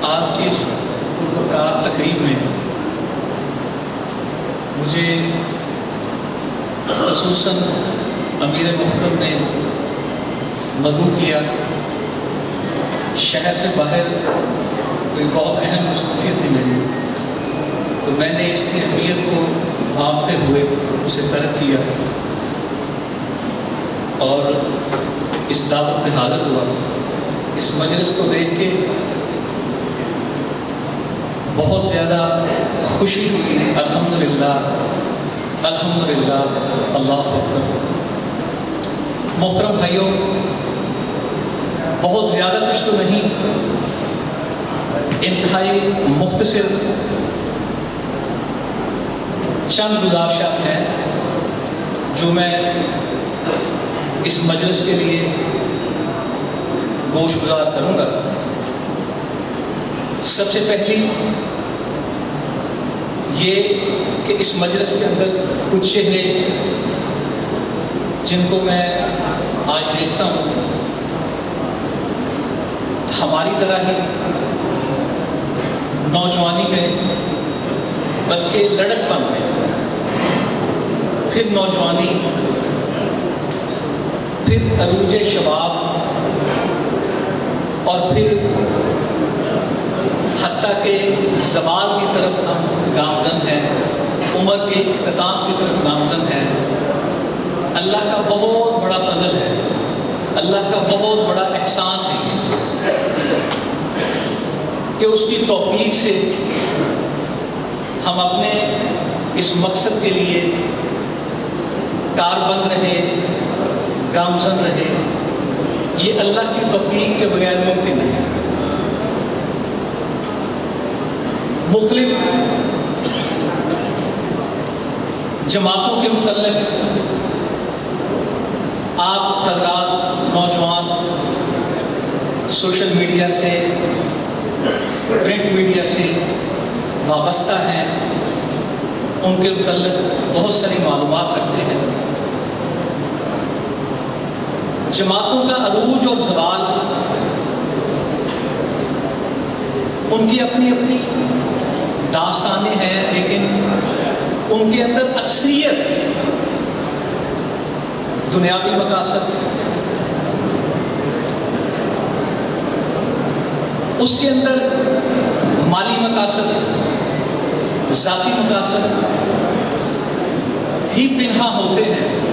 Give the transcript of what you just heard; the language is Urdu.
آج جس پرکار تقریب میں مجھے خصوصاً امیر محترم نے مدعو کیا، شہر سے باہر کوئی بہت اہم مصروفیت تھی میری، تو میں نے اس کی اہمیت کو بھانپتے ہوئے اسے ترک کیا اور اس دعوت میں حاضر ہوا۔ اس مجلس کو دیکھ کے بہت زیادہ خوشی ہوئی۔ الحمدللہ الحمدللہ، اللہ اکبر۔ محترم بھائیوں، بہت زیادہ کچھ تو نہیں، انتہائی مختصر چند گزارشات ہیں جو میں اس مجلس کے لیے گوش گزار کروں گا۔ سب سے پہلی یہ کہ اس مجلس کے اندر کچھ چہرے جن کو میں آج دیکھتا ہوں، ہماری طرح ہی نوجوانی میں، بلکہ لڑک پن میں، پھر نوجوانی، پھر عروج شباب، اور پھر حتیٰ کہ زوال کی طرف ہم گامزن ہیں، عمر کے اختتام کی طرف گامزن ہیں۔ اللہ کا بہت بڑا فضل ہے، اللہ کا بہت بڑا احسان ہے کہ اس کی توفیق سے ہم اپنے اس مقصد کے لیے کاربند رہے، گامزن رہے۔ یہ اللہ کی توفیق کے بغیر ممکن نہیں۔ مختلف جماعتوں کے متعلق آپ حضرات نوجوان سوشل میڈیا سے، پرنٹ میڈیا سے وابستہ ہیں، ان کے متعلق بہت ساری معلومات رکھتے ہیں۔ جماعتوں کا عروج اور زوال، ان کی اپنی اپنی داستانیں ہیں، لیکن ان کے اندر اکثریت دنیاوی مقاصد، اس کے اندر مالی مقاصد، ذاتی مقاصد ہی پنہاں ہوتے ہیں۔